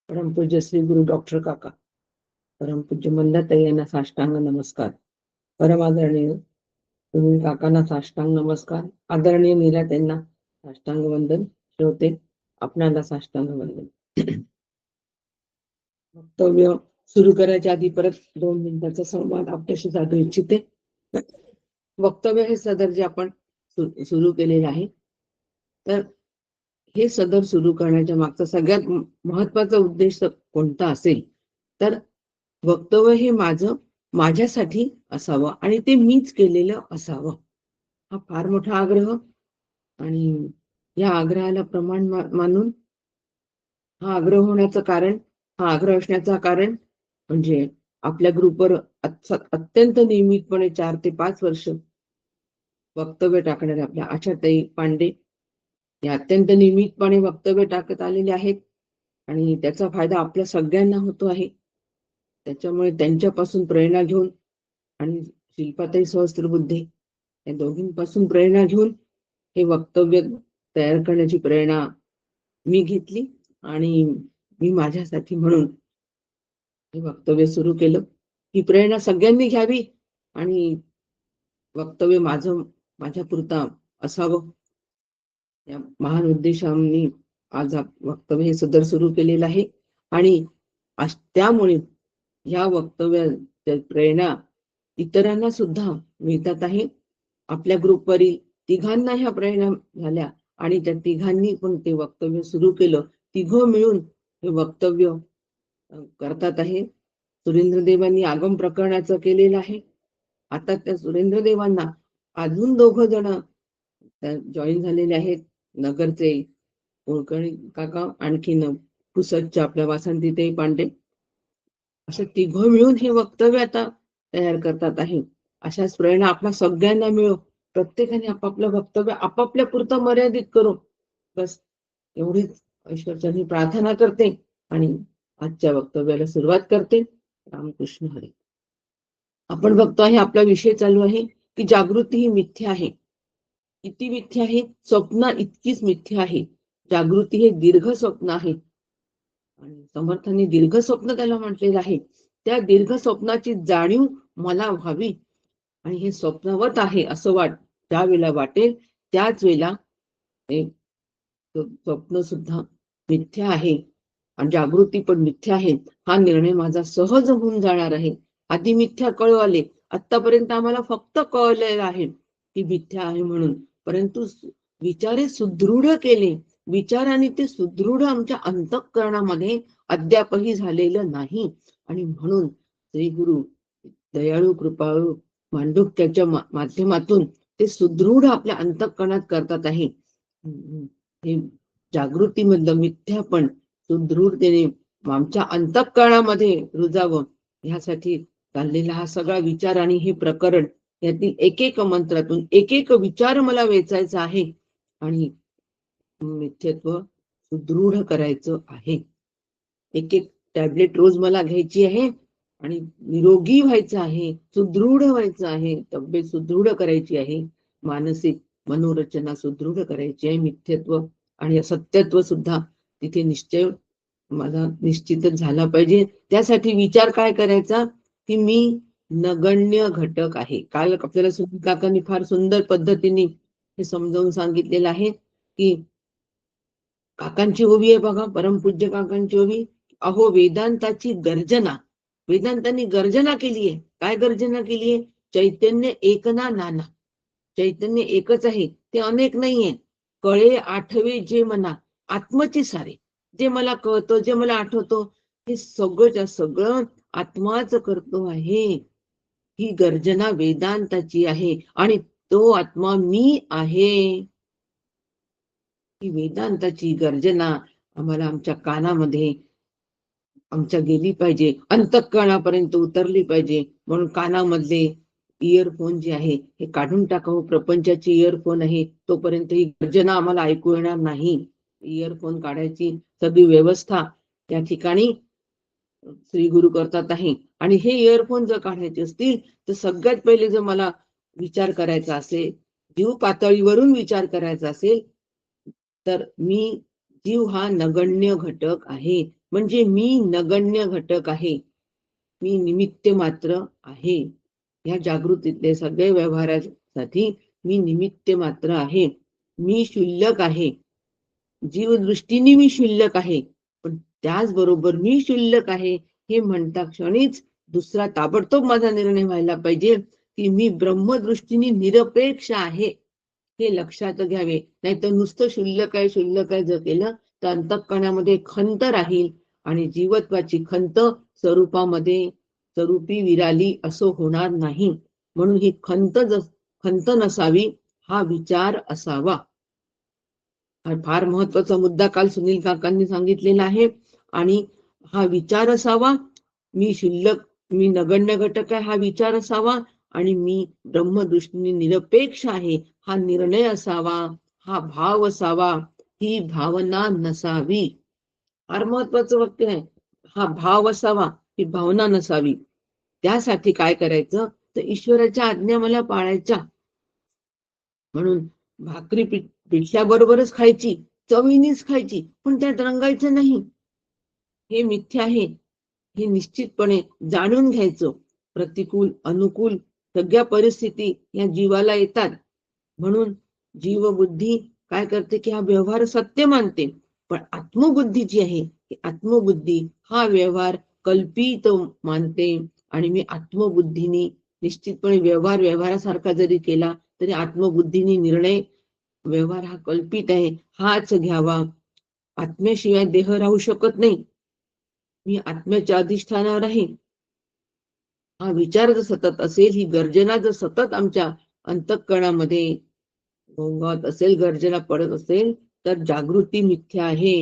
परमपूज्य श्री गुरु डॉक्टर काका, परमपूज्य मंदाताई यांना साष्टांग नमस्कार. परमादरणीय गुरु काकांना साष्टांग नमस्कार. आदरणीय नीलाताईंना साष्टांग वंदन. श्रोते आपणाला साष्टांग वंदन. वक्तव्य सुरू करायच्या आधी परत 2 मिनिटाचा संवाद आपल्याशी साधू इच्छिते. वक्तव्य हे सदर जे आपण सुरू केलेले आहे, तर हे सदर सुरू करण्याच्या मागचा सगळ्यात महत्वाचा उद्देश कोणता असेल, तर वक्तव्य हे माझ्यासाठी असावं आणि ते मीच केलेलं असावं, हा फार मोठा आग्रह. आणि या आग्रहाला प्रमाण मानून हा आग्रह होण्याचं कारण, हा आग्रह असण्याचं कारण म्हणजे आपल्या ग्रुपवर अत्यंत नियमितपणे 4 ते 5 वर्ष वक्तव्य टाकणारे आपल्या आशाताई पांडे या अत्यंत नियमितपणे वक्तव्य टाकत आलेले आहेत आणि त्याचा फायदा आपल्या सगळ्यांना होतो आहे. त्याच्यामुळे त्यांच्यापासून प्रेरणा घेऊन आणि शिल्पाताई सहस्त्रबुद्धे या दोघींपासून प्रेरणा घेऊन हे वक्तव्य तयार करण्याची प्रेरणा मी घेतली आणि मी माझ्यासाठी म्हणून हे वक्तव्य सुरू केलं. ही प्रेरणा सगळ्यांनी घ्यावी आणि वक्तव्य माझ्यापुरता असावं, या महान उद्देशाने आज वक्तव्य हे सदर सुरू केलेलं आहे. आणि त्यामुळे या वक्तव्याच्या प्रेरणा इतरांना सुद्धा मिळतात आहे. आपल्या ग्रुपवरील 3घांना ह्या प्रेरणा झाल्या आणि त्या 3घांनी पण ते वक्तव्य सुरू केलं. 3घं मिळून हे वक्तव्य करतात आहे. सुरेंद्रदेवांनी आगम प्रकरणाचं केलेलं आहे. आता त्या सुरेंद्रदेवांना अजून 2 जण जॉईन झालेले आहेत, नगरचे कुलकर्णी काका, आणखीन पुसदच्या आपल्या वासंतीताई पांडे, असे 3घं मिळून हे वक्तव्य आता तयार करतात आहे. अशाच प्रेरणा आपल्या सगळ्यांना मिळो. प्रत्येकाने आपापलं वक्तव्य आपापल्या पुरतं मर्यादित करू, बस एवढीच ईश्वरचरणी प्रार्थना करते आणि आजच्या वक्तव्याला सुरुवात करते. रामकृष्ण हरी. आपण बघतो आहे, आपला विषय चालू आहे की जागृती ही मिथ्या आहे. किती मिथ्या आहे? स्वप्न इतकीच मिथ्या आहे. जागृती हे दीर्घ स्वप्न आहे आणि समर्थांनी दीर्घ स्वप्न त्याला म्हटलेलं आहे. त्या दीर्घ स्वप्नाची जाणीव मला व्हावी आणि हे स्वप्नवत आहे असं ज्या वेळेला वाटेल त्याच वेळेला स्वप्न सुद्धा मिथ्या आहे आणि जागृती पण मिथ्या आहे, हा निर्णय माझा सहज होऊन जाणार आहे. आधी मिथ्या कळवाले, आतापर्यंत आम्हाला फक्त कळलेलं आहे की मिथ्या आहे म्हणून, परंतु विचारे सुदृढ केले, विचाराने ते सुदृढ आमच्या अंतःकरणामध्ये अद्यापही झालेलं नाही. आणि म्हणून श्री गुरु दयाळू कृपाळू मांडुक्याच्या माध्यमातून ते सुदृढ आपल्या अंतःकरणात करतात आहे. हे जागृतीमधलं मिथ्या पण सुदृढतेने आमच्या अंतःकरणामध्ये रुजावं, ह्यासाठी चाललेला हा सगळा विचार आणि हे प्रकरण, यातील एक मंत्रातून एक विचार मला वेचायचा आहे आणि मिथ्यत्व सुदृढ करायचं आहे. एक टॅबलेट रोज मला घ्यायची आहे आणि निरोगी व्हायचं आहे, सुदृढ व्हायचं आहे, तब्येत सुदृढ करायची आहे, मानसिक मनोरचना सुदृढ करायची आहे. मिथ्यत्व आणि सत्यत्व सुद्धा तिथे निश्चय माझा निश्चितच झाला पाहिजे. त्यासाठी विचार काय करायचा की मी नगण्य घटक आहे. काल आपल्याला सुनील काकांनी फार सुंदर पद्धतीने हे समजावून सांगितलेलं आहे की काकांची ओवी आहे बघा, परमपूज्य काकांची ओवी, अहो वेदांताची गर्जना, वेदांतांनी गर्जना केली आहे. काय गर्जना केली आहे? चैतन्य एक ना नाना, चैतन्य एकच आहे, ते अनेक नाहीये. कळे आठवे जे मना, आत्मची सारे, जे मला कळतं, जे मला आठवतो, हे सगळं आत्माच करतो आहे. ही गर्जना वेदांताची आहे आणि तो आत्मा मी आहे. ही वेदांताची गर्जना आम्हाला आमच्या कानामध्ये आमच्या गेली पाहिजे, अंतःकरणापर्यंत उतरली पाहिजे. म्हणून कानामधले इयरफोन जे आहे हे काढून टाकावं. प्रपंचाची इयरफोन आहे, तोपर्यंत ही गर्जना आम्हाला ऐकू येणार नाही. इयरफोन काढायची सगळी व्यवस्था त्या ठिकाणी श्री गुरु करतात आहे. आणि हे इयरफोन जर काढायचे असतील तर सगळ्यात पहिले जर मला विचार करायचा असेल, जीव पातळीवरून विचार करायचा असेल, तर मी जीव हा नगण्य घटक आहे. म्हणजे मी नगण्य घटक आहे, मी निमित्त मात्र आहे. या जागृतीतले सगळे व्यवहारासाठी मी निमित्त मात्र आहे, मी क्षुल्लक आहे. जीवदृष्टीने मी क्षुल्लक आहे, पण त्याचबरोबर मी क्षुल्लक आहे हे म्हणता क्षणीच दुसरा ताबडतोब माझा निर्णय व्हायला पाहिजे की मी ब्रह्मदृष्टीने निरपेक्ष आहे, हे लक्षात घ्यावे. नाहीतर नुसतं क्षुल्लक आहे जर केलं तर अंतःकरणामध्ये खंत राहील आणि जीवत्वाची खंत स्वरूपामध्ये स्वरूपी विराली असं होणार नाही. म्हणून ही खंत नसावी, हा विचार असावा. फार महत्वाचा मुद्दा काल सुनील काकांनी सांगितलेला आहे. आणि हा विचार असावा, मी क्षुल्लक, मी नगण्य घटक आहे हा विचार असावा, आणि मी ब्रह्मदृष्टीने निरपेक्ष आहे हा निर्णय असावा, हा भाव असावा, ही भावना नसावी. फार महत्वाचं वाक्य आहे. हा भाव असावा, ही भावना नसावी. त्यासाठी काय करायचं तर ईश्वराच्या आज्ञा मला पाळायच्या. म्हणून भाकरी पिठल्याबरोबरच खायची, चवीनीच खायची, पण त्यात रंगायचं नाही, हे मिथ्या आहे, हे निश्चितपणे जाणून घ्यायचं. प्रतिकूल अनुकूल सगळ्या परिस्थिती या जीवाला येतात. म्हणून जीवबुद्धी काय करते की हा व्यवहार सत्य मानते, पण आत्मबुद्धी जी आहे ती आत्मबुद्धी हा व्यवहार कल्पित मानते. आणि मी आत्मबुद्धीने निश्चितपणे व्यवहारासारखा जरी केला तरी आत्मबुद्धीने निर्णय, व्यवहार हा कल्पित आहे हाच घ्यावा. आत्म्याशिवाय देह राहू शकत नाही, मी आत्म्याच्या अधिष्ठानावर आहे, हा विचार जर सतत असेल, ही गर्जना जर सतत आमच्या अंतःकरणामध्ये घोंगावत असेल, गर्जना पडत असेल, तर जागृती मिथ्या आहे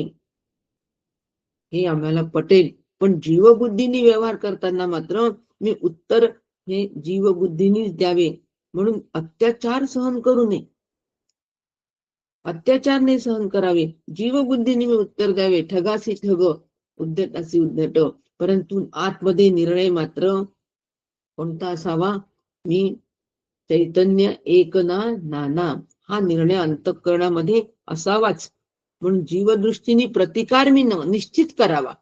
हे आम्हाला पटेल. पण जीवबुद्धीने व्यवहार करताना मात्र मी उत्तर हे जीवबुद्धीनेच द्यावे. म्हणून अत्याचार सहन करू नये, अत्याचार नाही सहन करावे, जीवबुद्धीने मी उत्तर द्यावे. ठगासी ठग, उद्धटासी उद्धट. परंतु आतमध्ये निर्णय मात्र कोणता असावा, मी चैतन्य एक ना नाना, हा निर्णय अंतःकरणामध्ये असावाच. म्हणून जीवदृष्टीने प्रतिकार मी निश्चित करावा.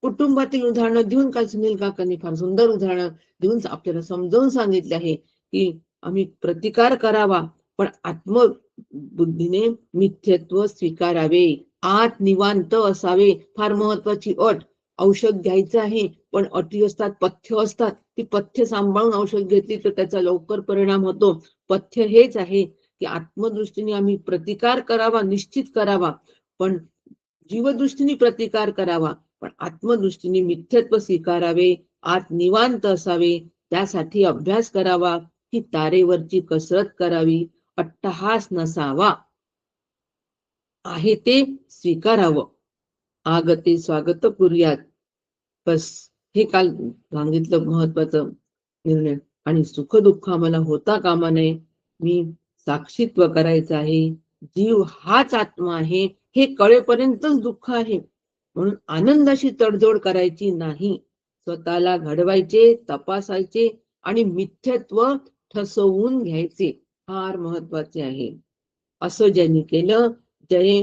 कुटुंबातील उदाहरणं देऊन काल सुनील काकांनी फार सुंदर उदाहरणं देऊन आपल्याला समजावून सांगितले आहे की आम्ही प्रतिकार करावा, पण आत्मबुद्धीने मिथ्यत्व स्वीकारावे, आत निवांत असावे. फार महत्वाची अट. औषध घ्यायचं आहे पण अटी असतात, पथ्य असतात, ती पथ्य सांभाळून औषध घेतली तर त्याचा लवकर परिणाम होतो. पथ्य हेच आहे की आत्मदृष्टीने आम्ही प्रतिकार करावा, निश्चित करावा, पण जीवदृष्टीने प्रतिकार करावा, पण आत्मदृष्टीने मिथ्यत्व स्वीकारावे, आत निवांत असावे. त्यासाठी अभ्यास करावा, की तारेवरची कसरत करावी, अट्टहास नसावा, आहे ते स्वीकारावं, आगते स्वागत करूयात. बस हे काल सांगितलं महत्वाचं निर्णय. आणि सुख दुःख आम्हाला होता कामा नये, मी साक्षीत्व करायचं आहे, जीव हाच आत्मा आहे हे कळेपर्यंतच दुःख आहे. म्हणून आनंदाशी तडजोड करायची नाही, स्वतःला घडवायचे, तपासायचे आणि मिथ्यत्व ठसवून घ्यायचे, फार महत्वाचे आहे. असं ज्यांनी केलं, जय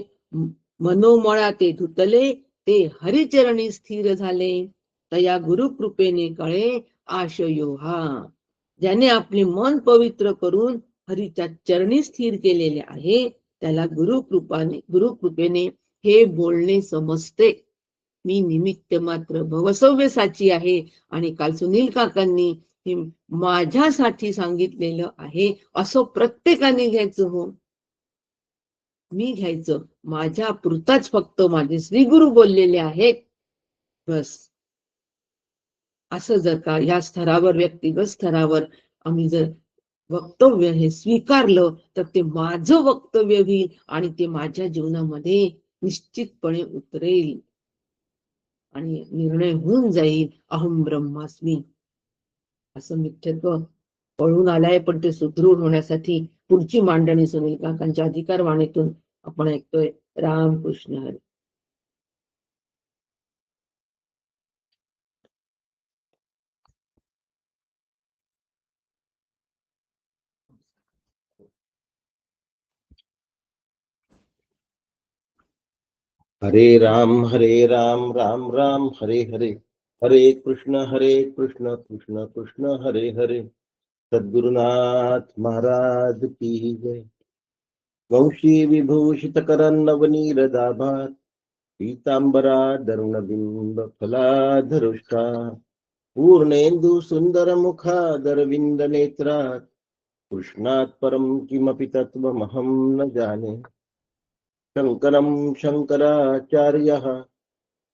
मनोमळा ते धुतले, ते हरिचरणी स्थिर झाले, तया गुरुकृपेने कळे आशयो हा. ज्याने आपले मन पवित्र करून हरीच्या चरणी स्थिर केलेले आहे, त्याला गुरुकृपेने हे बोलणे समजते, मी निमित्त मात्र भवसव्यसाची आहे. आणि काल सुनील काकांनी हे माझ्यासाठी सांगितलेलं आहे असं प्रत्येकाने घ्यायचं. हो, मी घ्यायचं, माझ्या पुरताच फक्त माझे श्री गुरु बोललेले आहेत, बस. असं जर का या स्तरावर, व्यक्तिगत स्तरावर आम्ही जर वक्तव्य हे स्वीकारलं तर ते माझं वक्तव्य होईल आणि ते माझ्या जीवनामध्ये निश्चितपणे उतरेल आणि निर्णय होऊन जाईल, अहम ब्रह्मास्मी. असं मिथ्यत्व पळून आलाय, पण ते सुदृढ होण्यासाठी पुढची मांडणी सुनील काकांच्या अधिकारवाणीतून आपण ऐकतोय. रामकृष्ण हरी. हरे राम राम राम हरे हरे, हरे कृष्ण कृष्ण कृष्ण हरे हरे। सद्गुरुनाथ महाराज की जय। वंशी विभूषित करन्नवनीरदाभात, पीतांबरा दरुणबिंब फलाधरुष्टा, पूर्णेन्दु सुंदर मुखादरविंद नेत्रात्, कृष्णात् परं किमपि तत्त्वमहं न जाने। शंकरं शंकराचार्यः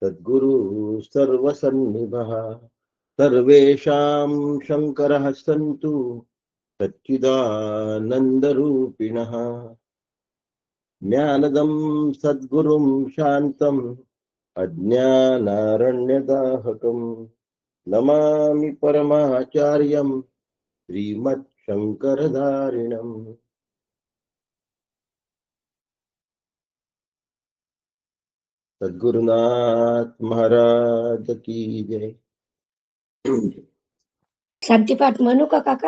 सद्गुरु सर्वसन्निभः, सर्वेषां शंकरः सन्तु सच्चिदानन्दरूपिणः। ज्ञानदं सद्गुरुं शान्तं अज्ञानारण्यदाहकं, नमामि परमाचार्यं श्रीमच्छंकरधारिणम्। सद्गुरुनाथ महाराज की जय। शांतीपाठ म्हणू का काका?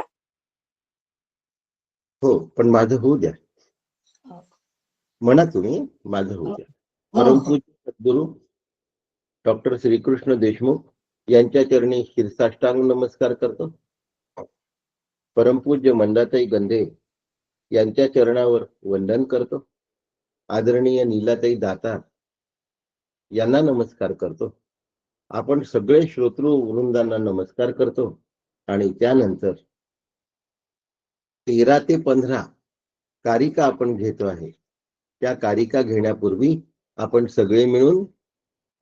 हो, पण माझं होऊ द्या. म्हणा तुम्ही, माझं होऊ द्या. परमपूज्य सद्गुरु डॉक्टर श्रीकृष्ण देशमुख यांच्या चरणी शिरसाष्टांग नमस्कार करतो. परमपूज्य मंदाताई गंधे यांच्या चरणावर वंदन करतो. आदरणीय नीलाताई दातार यांना नमस्कार करतो. आपण सगळे श्रोतृ वृंदांना नमस्कार करतो. आणि त्यानंतर 13 ते 15 कारिका आपण घेतो आहे. त्या कारिका घेण्यापूर्वी आपण सगळे मिळून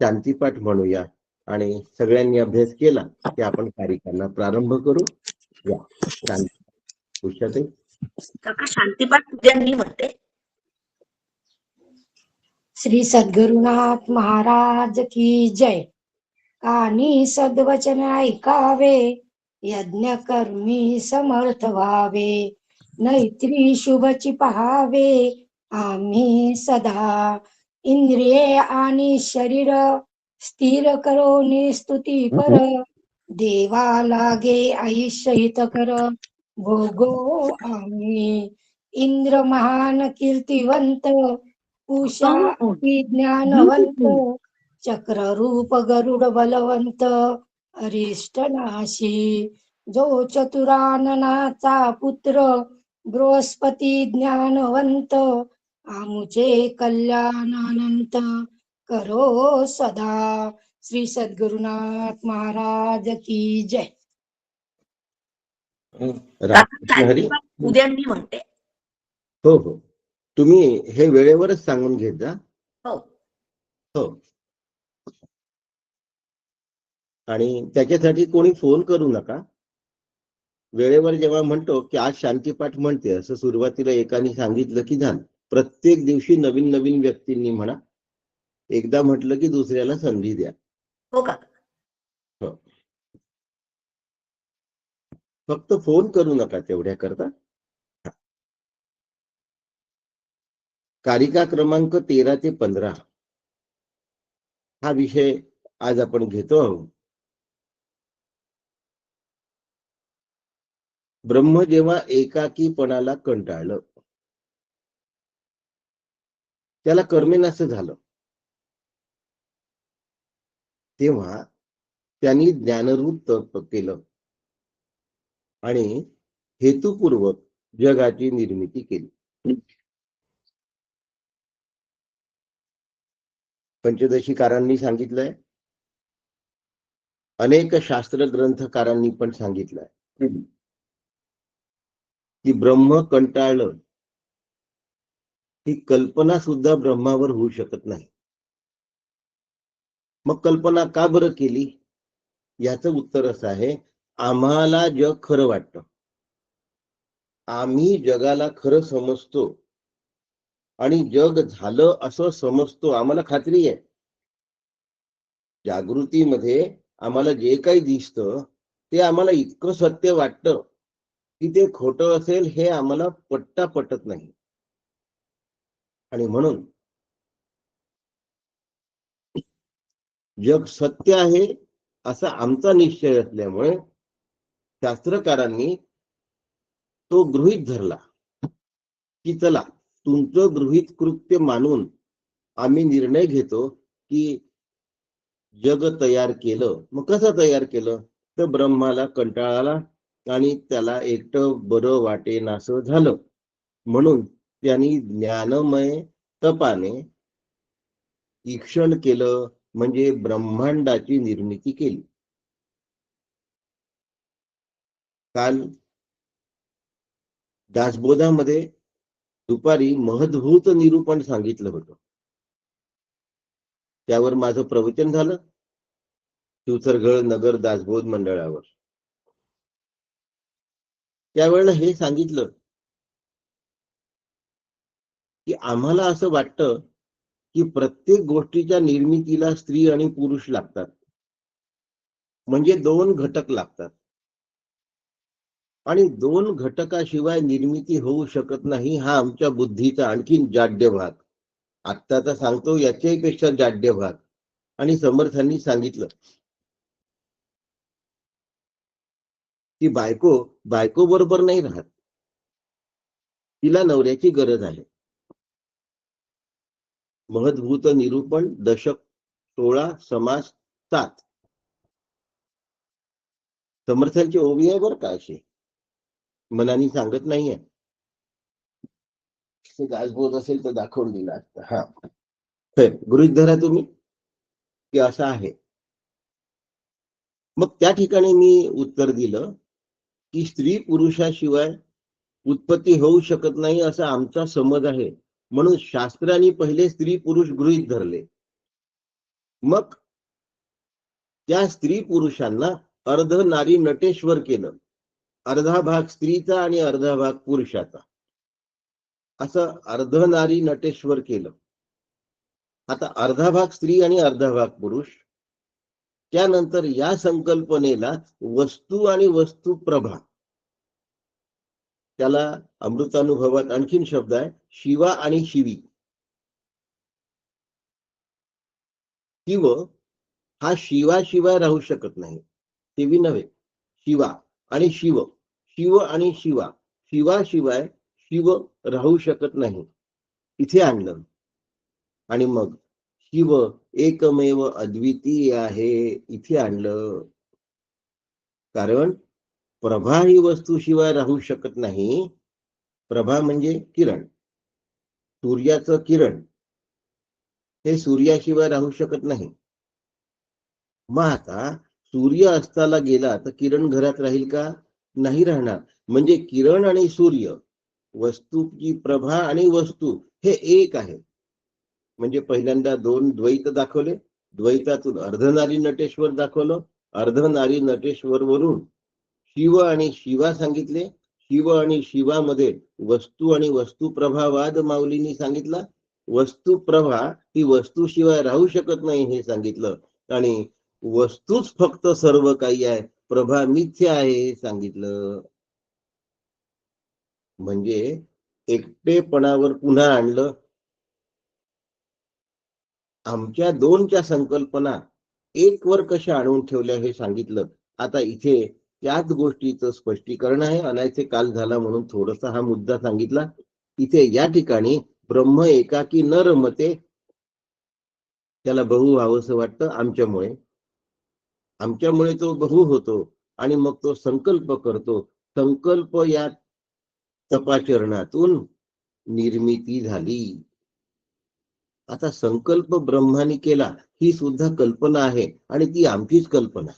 शांतीपाठ म्हणूया. आणि सगळ्यांनी अभ्यास केला की आपण कारिकांना प्रारंभ करू. या शांती काका शांतीपाठ उद्या म्हणते. श्री सद्गुरुनाथ महाराज की जय. कानी सद्वचन ऐकावे, यज्ञ कर्मी समर्थ व्हावे, नैत्री शुभची पहावे आम्ही सदा, इंद्रिये आणि शरीर स्थिर करो स्तुती पर, देवा लागे आयुष्य हित कर भोगो आम्ही, इंद्र महान कीर्तिवंत, उषा ज्ञानवंत, चक्र रूप गरुड बलवंत, अरिष्ट नाशी, जो चतुराननाचा पुत्र, बृहस्पती ज्ञानवंत, आमुचे कल्याण अनंत करो सदा. श्री सद्गुरुनाथ महाराज की जय. उद्या मी म्हणते. हो हो, तुम्ही हे वेळेवरच सांगून घेत जा. हो हो. आणि त्याच्यासाठी कोणी फोन करू नका. वेळेवर जेव्हा म्हणतो की आज शांतीपाठ म्हणते असं सुरुवातीला एकाने सांगितलं की झालं. प्रत्येक दिवशी नवीन नवीन व्यक्तींनी म्हणा. एकदा म्हटलं की दुसऱ्याला संधी द्या. हो का? हो. फक्त फोन करू नका तेवढ्या करता. कारिका क्रमांक 13 ते 15 हा विषय आज आपण घेतो आहोत. ब्रह्म जेव्हा एकाकीपणाला कंटाळलं, त्याला कर्मेनासं झालं, तेव्हा त्यांनी ज्ञानरूप तप केलं आणि हेतुपूर्वक जगाची निर्मिती केली. पंचदशीकारांनी सांगितलंय, अनेक शास्त्र ग्रंथकारांनी पण सांगितलंय की ब्रह्म कंटाळलं, ही कल्पना सुद्धा ब्रह्मावर होऊ शकत नाही. मग कल्पना का बरं केली? याचं उत्तर असं आहे, आम्हाला जग खरं वाटतं, आम्ही जगाला खरं समजतो आणि जग झालं असं समजतो, आम्हाला खात्री आहे. जागृतीमध्ये आम्हाला जे काही दिसतं ते आम्हाला इतकं सत्य वाटतं की ते खोटं असेल हे आम्हाला पटत नाही. आणि म्हणून जग सत्य आहे असा आमचा निश्चय असल्यामुळे शास्त्रकारांनी तो गृहीत धरला की चला तुमचं गृहीत कृत्य मानून आम्ही निर्णय घेतो की जग तयार केलं. मग कसं तयार केलं? तर ब्रह्माला कंटाळा आला आणि त्याला एकटं बरं वाटेनासं झालं. म्हणून त्यांनी ज्ञानमय तपाने ईक्षण केलं, म्हणजे ब्रह्मांडाची निर्मिती केली. काल दासबोधामध्ये दुपारी महद्भूत निरूपण सांगितलं होतं. त्यावर माझं प्रवचन झालं शिवसरगळ नगर दासबोध मंडळावर. त्यावेळेला हे सांगितलं की आम्हाला असं वाटतं की प्रत्येक गोष्टीच्या निर्मितीला स्त्री आणि पुरुष लागतात, म्हणजे 2 घटक लागतात आणि 2 घटकाशिवाय निर्मिती होऊ शकत नाही. हा आमच्या बुद्धीचा आणखीन जाड्य भाग. आत्ताचा सांगतो याच्याही पेक्षा जाड्य भाग. आणि समर्थांनी सांगितलं की बायको बरोबर नाही राहत, तिला नवऱ्याची गरज आहे. महद्भूत निरूपण दशक 16 समास 7. समर्थांची ओवी आहे बरं का अशी, मनाने सांगत नाहीये. दासबोध असेल तर दाखवून दिला असता. हा गृहीत धरा तुम्ही की असं आहे. मग त्या ठिकाणी मी उत्तर दिलं की स्त्री पुरुषाशिवाय उत्पत्ती होऊ शकत नाही असा आमचा समज आहे. म्हणून शास्त्रांनी पहिले स्त्री पुरुष गृहीत धरले. मग त्या स्त्री पुरुषांना अर्ध नारी नटेश्वर केलं. अर्धा भाग स्त्रीचा आणि अर्धा भाग पुरुषाचा, असं अर्ध नारी नटेश्वर केलं. आता अर्धा भाग स्त्री आणि अर्धा भाग पुरुष. त्यानंतर या संकल्पनेला वस्तू आणि वस्तू प्रभा, त्याला अमृतानुभवात आणखीन शब्द आहे शिवा आणि शिवी. शिव हा शिवाशिवाय राहू शकत नाही, शिवी नव्हे, शिवा आणि शिव, शिव आणि शिवा, शिवाशिवाय शिव राहू शकत नाही, इथे आणलं. आणि मग शिव एकमेव अद्वितीय आहे, इथे आणलं. कारण प्रभा ही वस्तूशिवाय राहू शकत नाही. प्रभा म्हणजे किरण, सूर्याचं किरण हे सूर्याशिवाय राहू शकत नाही. मग आता सूर्य अस्ताला गेला तर किरण घरात राहील का? नाही राहणार. म्हणजे किरण आणि सूर्य, वस्तूची प्रभा आणि वस्तू हे एक आहे. म्हणजे पहिल्यांदा 2 द्वैत दाखवले, द्वैतातून अर्धनारी नटेश्वर दाखवलं, अर्धनारी नटेश्वर वरून शिव आणि शिवा सांगितले. शिव आणि शिवामध्ये वस्तू आणि वस्तुप्रभावाद माऊलींनी सांगितला. वस्तुप्रभा ही वस्तूशिवाय राहू शकत नाही हे सांगितलं. आणि वस्तूच फक्त सर्व काही आहे, प्रभा मिथ्या आहे हे सांगितलं. म्हणजे एकटेपणावर पुन्हा आणलं. आमच्या 2च्या संकल्पना एक वर कशा आणून ठेवल्या हे सांगितलं. आता इथे त्याच गोष्टीचं स्पष्टीकरण आहे. अनायसे काल झाला म्हणून थोडासा हा मुद्दा सांगितला. इथे या ठिकाणी ब्रह्म एकाकी न रमते, त्याला बहु व्हावंसं वाटतं आमच्यामुळे तो बहु होतो आणि मग तो संकल्प करतो. संकल्प या तपाचरणातून निर्मिती झाली. आता संकल्प ब्रह्माने केला ही सुद्धा कल्पना आहे आणि ती आमचीच कल्पना.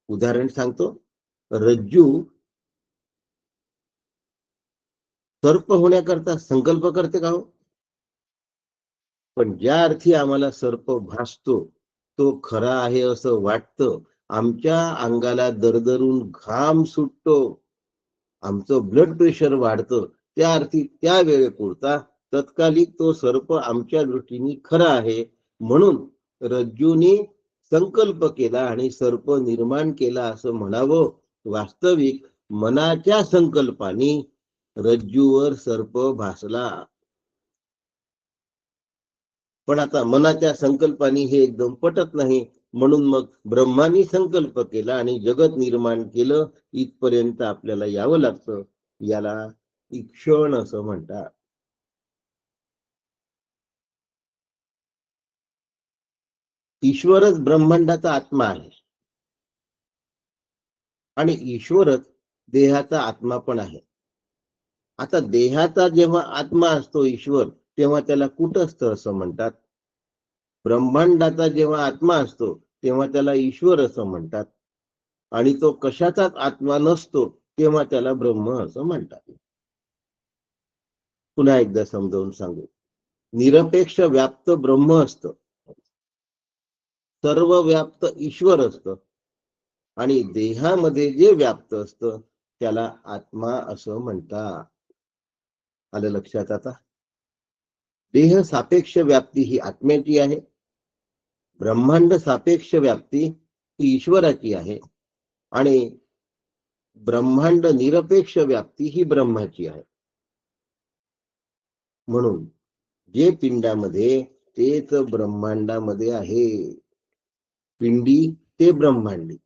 उदाहरण सांगतो. रज्जू सर्प होण्याकरता संकल्प करते का हो? पण ज्या अर्थी आम्हाला सर्प भासतो तो खरा आहे असं वाटतं, आमच्या अंगाला दरदरून घाम सुटतो, आमचं ब्लड प्रेशर वाढतं, त्या अर्थी त्या वेळेपुरता तत्कालिक तो सर्प आमच्या दृष्टीने खरा आहे. म्हणून रज्जूनी संकल्प केला आणि सर्प निर्माण केला असं म्हणावं. वास्तविक मनाच्या संकल्पाने रज्जूवर सर्प भासला. पण आता मनाच्या संकल्पाने हे एकदम पटत नाही. म्हणून मग ब्रह्मानी संकल्प केला आणि जगत निर्माण केलं. इथपर्यंत आपल्याला यावं लागतं. याला ईक्षण असं म्हणतात. ईश्वरच ब्रह्मांडाचा आत्मा आहे आणि ईश्वरच देहाचा आत्मा पण आहे. आता देहाचा जेव्हा आत्मा असतो ईश्वर, तेव्हा त्याला कुटस्थ असं म्हणतात. ब्रह्मांडाचा जेव्हा आत्मा असतो तेव्हा त्याला ईश्वर असं म्हणतात. आणि तो कशाचाच आत्मा नसतो तेव्हा त्याला ब्रह्म असं म्हणतात. पुन्हा एकदा समजावून सांगू. निरपेक्ष व्याप्त ब्रह्म असतं, सर्व व्याप्त ईश्वर असतं आणि देहामध्ये जे व्याप्त असतं त्याला आत्मा असं म्हणतात. आलं लक्षात आता? देह सापेक्ष व्याप्ती ही आत्म्याची आहे, ब्रह्मांड सापेक्ष व्याप्ती ही ईश्वराची आहे आणि ब्रह्मांड निरपेक्ष व्याप्ती ही ब्रह्माची आहे. म्हणून जे पिंडामध्ये तेच ब्रह्मांडामध्ये आहे. पिंडी ते ब्रह्मांडी.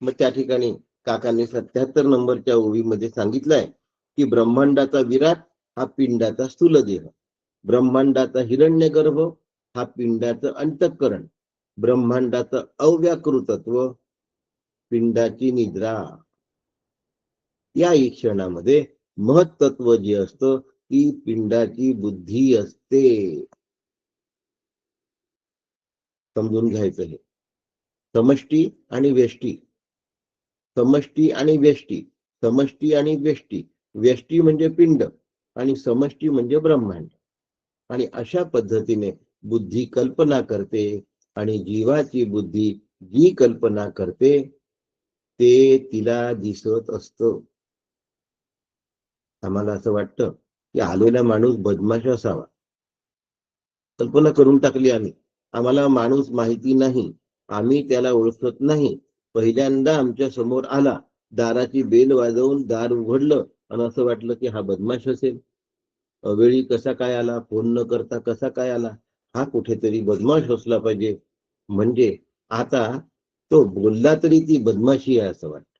मग त्या ठिकाणी काकांनी 77 नंबरच्या ओळीमध्ये सांगितलंय की ब्रह्मांडाचा विराट हा पिंडाचा स्थूल देह, ब्रह्मांडाचा हिरण्यगर्भ हा पिंडाचं अंतःकरण, ब्रह्मांडाचं अव्याकृतत्व पिंडाची निद्रा. या क्षणामध्ये महत्त्व जे असतं ती पिंडाची बुद्धी असते. समजून घ्यायचं हे. समष्टी आणि व्यष्टी, समष्टी आणि व्यष्टी, समष्टी आणि व्यष्टी. व्यष्टी म्हणजे पिंड आणि समष्टी म्हणजे ब्रह्मांड. आणि अशा पद्धतीने बुद्धी कल्पना करते आणि जीवाची बुद्धी जी कल्पना करते ते तिला दिसत असतं. आम्हाला असं वाटतं की आलेला माणूस बदमाश असावा. कल्पना करून टाकली आम्ही. आम्हाला माणूस माहिती नाही, आम्ही त्याला ओळखत नाही. पहिल्यांदा आमच्या समोर आला, दाराची बेल वाजवून दार उघडलं आणि असं वाटलं की हा बदमाश असेल. अवेळी कसा काय आला, फोन न करता कसा काय आला, हा कुठेतरी बदमाश असला पाहिजे. म्हणजे आता तो बोलला तरी ती बदमाशी आहे असं वाटतं.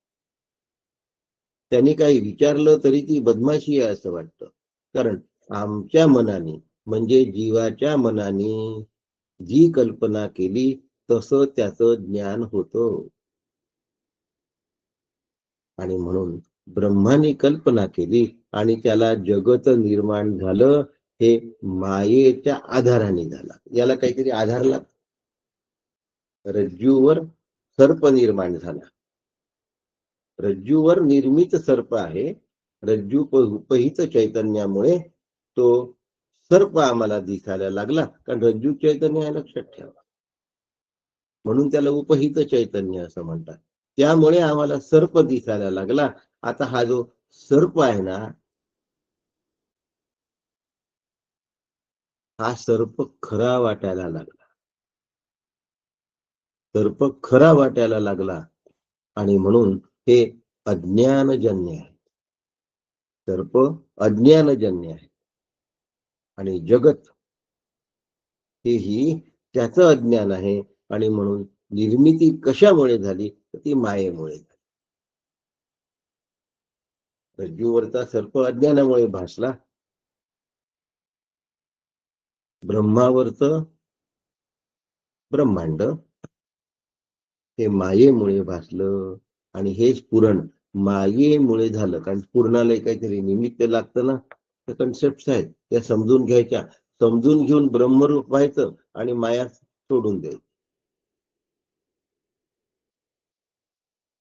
त्यांनी काही विचारलं तरी ती बदमाशी आहे असं वाटतं. कारण आमच्या मनाने म्हणजे जीवाच्या मनाने जी कल्पना केली तसं त्याचं ज्ञान होतं. आणि म्हणून ब्रह्माने कल्पना केली आणि त्याला जगत निर्माण झालं. हे मायेच्या आधाराने झाला. याला काहीतरी आधार लागतो. रज्जूवर सर्प निर्माण झाला, रज्जूवर निर्मित सर्प आहे. रज्जू उपहित चैतन्यामुळे तो सर्प आम्हाला दिसायला लागला, कारण रज्जू चैतन्य आहे, लक्षात ठेवा. म्हणून त्याला उपहित चैतन्य असं म्हणतात. त्यामुळे आम्हाला सर्प दिसायला लागला. आता हा जो सर्प आहे ना, हा सर्प खरा वाटायला लागला. सर्प खरा वाटायला लागला आणि म्हणून हे अज्ञानजन्य आहे. सर्प अज्ञानजन्य आहे आणि जगत हेही त्याचं अज्ञान आहे. आणि म्हणून निर्मिती कशामुळे झाली तर ती मायेमुळे झाली. रज्जूवरचा सर्प अज्ञानामुळे भासला, ब्रह्मावरचं ब्रह्मांड हे मायेमुळे भासलं. आणि हेच पुरण मायेमुळे झालं. कारण पूर्णाला काहीतरी निमित्त लागतं ना. त्या कन्सेप्ट आहेत त्या समजून घ्यायच्या, समजून घेऊन ब्रह्मरूप व्हायचं आणि माया सोडून द्यायचं.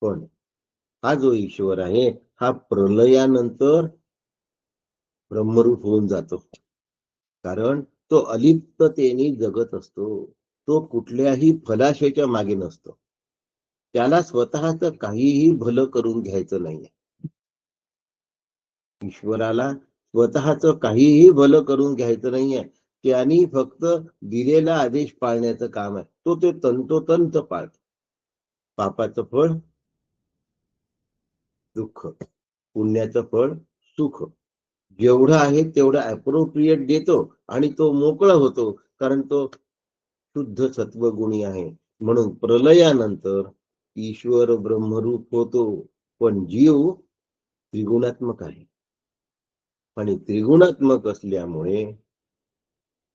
पण हा जो ईश्वर आहे हा प्रलयानंतर ब्रह्मरूप होऊन जातो. कारण तो अलिप्ततेने जगत असतो. तो कुठल्याही फलाशेच्या मागे नसतो. त्याला स्वतःच काहीही भलं करून घ्यायचं नाहीये. ईश्वराला स्वतःच काहीही भलं करून घ्यायचं नाहीये. त्यांनी फक्त दिलेला आदेश पाळण्याचं काम आहे. तो ते तंतोतंत पाळतो. पापाचं फळ दुःख, पुण्याचं फळ सुख. जेवढं आहे तेवढं अप्रोप्रिएट देतो आणि तो मोकळा होतो. कारण तो शुद्ध सत्वगुणी आहे. म्हणून प्रलयानंतर ईश्वर ब्रह्मरूप होतो. पण जीव त्रिगुणात्मक आहे आणि त्रिगुणात्मक असल्यामुळे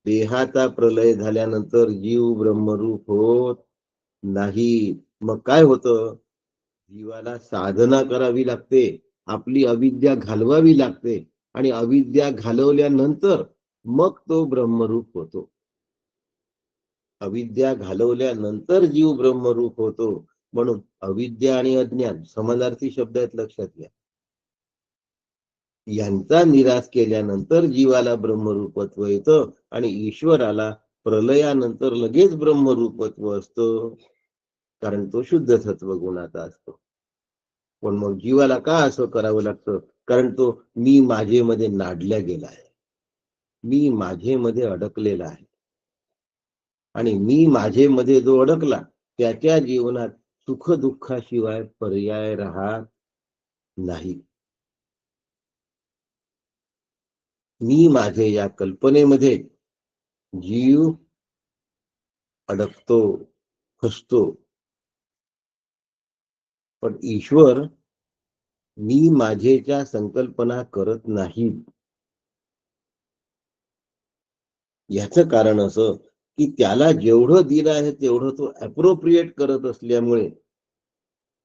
देहाचा प्रलय झाल्यानंतर जीव ब्रह्मरूप होत नाही. मग काय होतं? जीवाला साधना करावी लागते, आपली अविद्या घालवावी लागते, आणि अविद्या घालवल्यानंतर मग तो ब्रह्मरूप होतो. अविद्या घालवल्यानंतर जीव ब्रह्मरूप होतो. म्हणून अविद्या आणि अज्ञान समानार्थी शब्द आहेत, लक्षात घ्या. यांचा निराश केल्यानंतर जीवाला ब्रह्मरूपत्व येतं, आणि ईश्वराला प्रलयानंतर लगेच ब्रह्मरूपत्व असतं, कारण तो शुद्ध सत्व गुणाचा असतो. पण मग जीवाला का असं करावं लागतं? कारण तो मी माझे मध्ये नाडल्या गेला आहे, मी माझे मध्ये अडकलेला आहे. आणि मी माझे मध्ये जो अडकला त्याच्या जीवनात सुख दुःखाशिवाय पर्याय राहत नाही. मी माझे या कल्पनेमध्ये जीव अडकतो, फसतो. पण ईश्वर मी माझेच्या संकल्पना करत नाही. याचं कारण असं की त्याला जेवढं दिलं आहे तेवढं तो अप्रोप्रिएट करत असल्यामुळे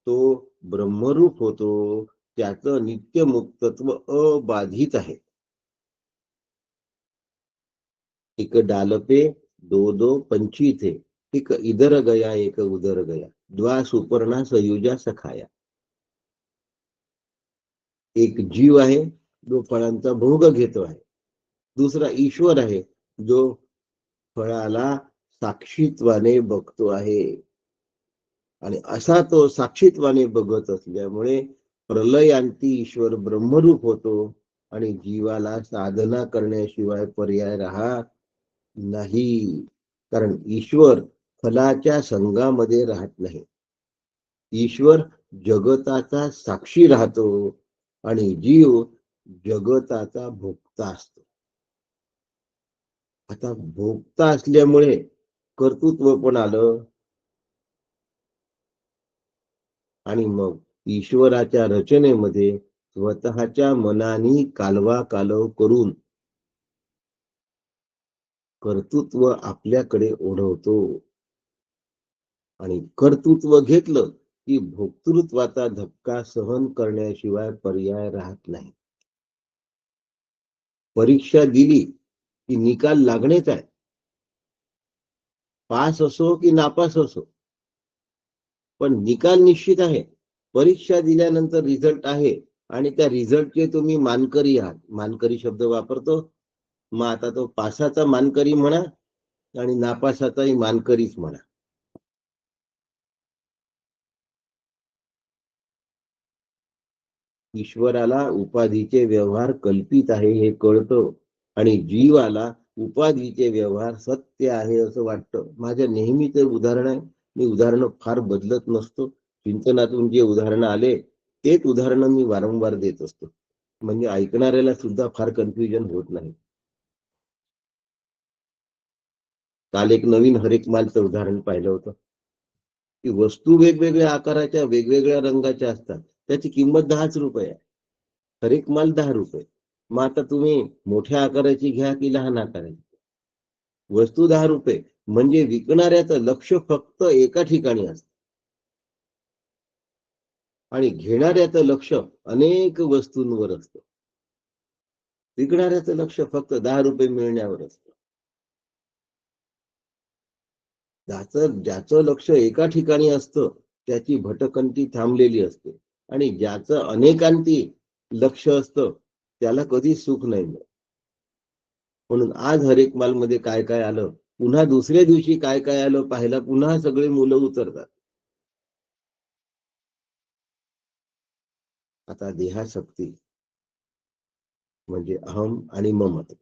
तो ब्रह्मरूप होतो. त्याचं नित्य मुक्तत्व अबाधित आहे. एक डाल पे दो दो पंछी थे, एक इधर गया एक उधर गया, द्वा सुपर्णा सयुजा सखाया. एक जीव आहे जो फळांचा भोग घेतो आहे, दुसरा ईश्वर आहे जो फळाला साक्षीत्वाने बघतो आहे. आणि असा तो साक्षीत्वाने बघत असल्यामुळे प्रलयांती ईश्वर ब्रह्मरूप होतो, आणि जीवाला साधना करण्याशिवाय पर्याय राहत नाही. कारण ईश्वर फलाच्या संघामध्ये राहत नाही. ईश्वर जगताचा साक्षी राहतो, आणि जीव जगताचा भोगता असतो. आता भोगता असल्यामुळे कर्तृत्व पण आलं, आणि मग ईश्वराच्या रचनेमध्ये स्वतःच्या मनाने कालवा कालव करून कर्तृत्व आपल्याकडे ओढवतो. आणि कर्तृत्व घेतलं की भोक्तृत्वाचा धक्का सहन करण्याशिवाय पर्याय राहत नाही. परीक्षा दिली की निकाल लागणेच आहे, पास असो की नापास असो, पण निकाल निश्चित आहे. परीक्षा दिल्यानंतर रिझल्ट आहे, आणि त्या रिझल्टचे तुम्ही मानकरी आहात. मानकरी शब्द वापरतो. मग आता तो पासाचा मानकरी म्हणा आणि नापासाचाही मानकरीच म्हणा. ईश्वराला उपाधीचे व्यवहार कल्पित आहे हे कळतं, आणि जीवाला उपाधीचे व्यवहार सत्य आहे असं वाटतं. माझ्या नेहमीचे उदाहरण आहे, मी उदाहरणं फार बदलत नसतो. चिंतनातून जे उदाहरणं आले तेच उदाहरणं मी वारंवार देत असतो, म्हणजे ऐकणाऱ्याला सुद्धा फार कन्फ्युजन होत नाही. काल एक नवीन हरेकमालचं उदाहरण पाहिलं होतं की वस्तू वेगवेगळ्या आकाराच्या वेगवेगळ्या रंगाच्या असतात, त्याची किंमत 10 रुपये आहे. हरेकमाल 10 रुपये. मग आता तुम्ही मोठ्या आकाराची घ्या की लहान आकाराची, वस्तू 10 रुपये म्हणजे विकणाऱ्याचं लक्ष फक्त एका ठिकाणी असतं, आणि घेणाऱ्याचं लक्ष अनेक वस्तूंवर असतं. विकणाऱ्याचं लक्ष फक्त 10 रुपये मिळण्यावर असतं. ज्याचं लक्ष एका ठिकाणी असतं त्याची भटकंती थांबलेली असते, आणि ज्याचं अनेकांती लक्ष असतं त्याला कधी सुख नाही मिळत. म्हणून आज हरेकमाल मध्ये काय काय आलं, पुन्हा दुसऱ्या दिवशी काय काय आलं पाहायला पुन्हा सगळे मुलं उतरतात. आता देहासक्ती म्हणजे अहम आणि ममत्व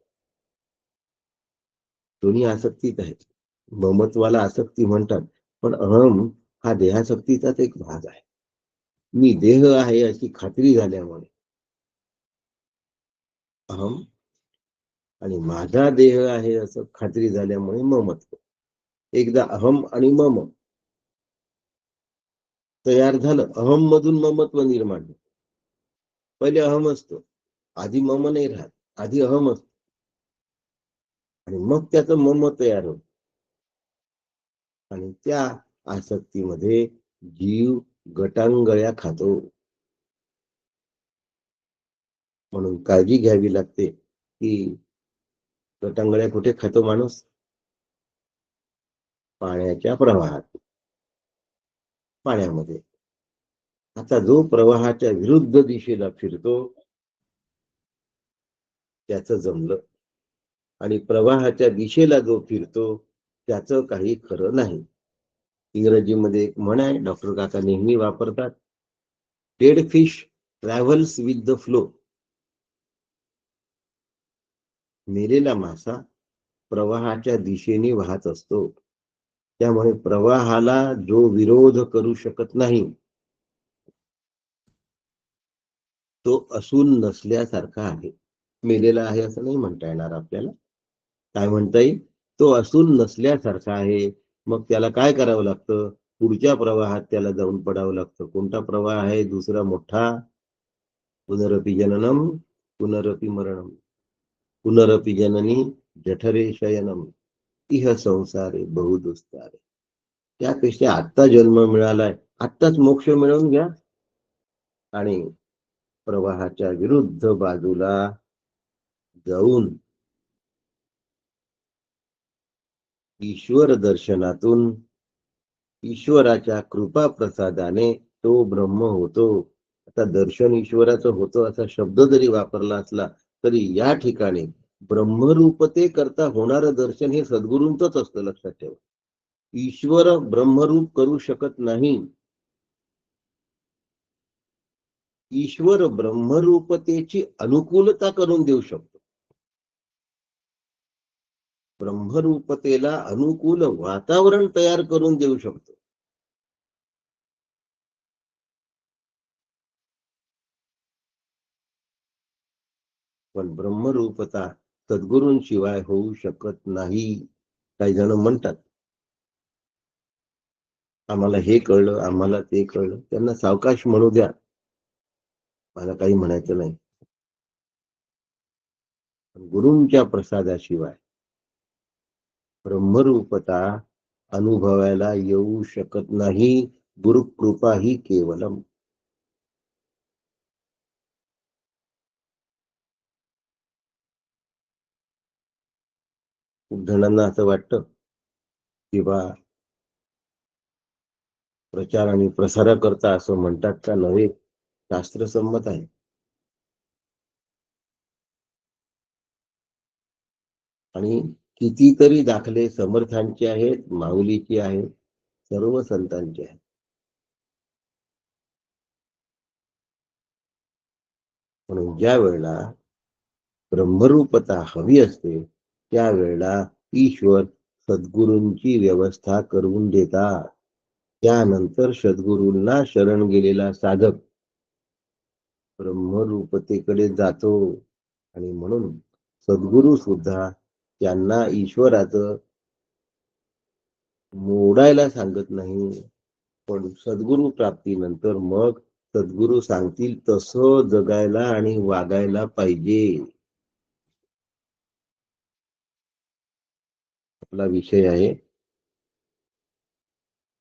दोन्ही आसक्तीच आहेत. ममत्वाला आसक्ती म्हणतात, पण अहम हा देहासक्तीचाच एक भाग आहे. मी देह आहे अशी खात्री झाल्यामुळे अहम, आणि माझा देह आहे असं खात्री झाल्यामुळे ममत्व. एकदा अहम आणि मम तयार झालं, अहम मधून ममत्व निर्माण होतं. पहिले अहम असतो, आधी मम नाही राहत, आधी अहम असतो. आणि मग त्याचं मम तयार होत आणि त्या आसक्तीमध्ये जीव गटांगळ्या खातो. म्हणून काळजी घ्यावी लागते की गटांगळ्या कुठे खातो माणूस? पाण्याच्या प्रवाहात, पाण्यामध्ये. आता जो प्रवाहाच्या विरुद्ध दिशेला फिरतो त्याचं जमलं आणि प्रवाहाच्या दिशेला जो फिरतो त्याचं काही खरं नाही. इंग्रजीमध्ये एक म्हण आहे, डॉक्टर काका नेहमी वापरतात, dead fish travels with the flow. मेलेला मासा प्रवाहाच्या दिशेने वाहत असतो. त्यामुळे प्रवाहाला जो विरोध करू शकत नाही तो असून नसल्यासारखा आहे. मेलेला आहे असं नाही म्हणता येणार आपल्याला. काय म्हणता येईल? तो असून नसल्यासारखा आहे. मग त्याला काय करावं लागतं? पुढच्या प्रवाहात त्याला जाऊन पडावं लागतं. कोणता प्रवाह आहे? दुसरा मोठा, पुनरपि जननम पुनरपि मरणम पुनरपि जननी जठरे शयनम इह संसारे बहुदुस्तारे. त्यापेक्षा आत्ता जन्म मिळालाय, आत्ताच मोक्ष मिळवून घ्या आणि प्रवाहाच्या विरुद्ध बाजूला जाऊन ईश्वर दर्शनातून ईश्वराच्या कृपा प्रसादाने तो ब्रह्म होतो. आता दर्शन ईश्वराचं होतं असा शब्द जरी वापरला असला तरी या ठिकाणी ब्रह्मरूपते करता होणारं दर्शन हे सद्गुरूंचंच असतं, लक्षात ठेवा. ईश्वर ब्रह्मरूप करू शकत नाही. ईश्वर ब्रह्मरूपतेची अनुकूलता करून देऊ शकतो. ब्रह्मरूपतेला अनुकूल वातावरण तयार करून देऊ शकतो. पण ब्रह्मरूपता सद्गुरूंशिवाय होऊ शकत नाही. काही जण म्हणतात आम्हाला हे कळलं, आम्हाला ते कळलं. त्यांना सावकाश म्हणू द्या, मला काही म्हणायचं नाही. गुरूंच्या प्रसादाशिवाय ब्रह्मरूपता अनुभवायला येऊ शकत नाही. गुरुकृपा ही केवलम. खूप जणांना असं वाटतं किंवा प्रचार आणि प्रसार करता असं म्हणतात का नव्हे, शास्त्रसंमत आहे. आणि कितीतरी दाखले समर्थांचे आहेत, माऊलीचे आहेत, सर्व संतांचे आहेत. म्हणून ज्या वेळेला ब्रह्मरूपता हवी असते त्यावेळेला ईश्वर सद्गुरूंची व्यवस्था करून देतात. त्यानंतर सद्गुरूंना शरण गेलेला साधक ब्रह्मरूपतेकडे जातो आणि म्हणून सद्गुरू सुद्धा त्यांना ईश्वराचं मोडायला सांगत नाही. पण सद्गुरू प्राप्तीनंतर मग सद्गुरू सांगतील तसं जगायला आणि वागायला पाहिजे. आपला विषय आहे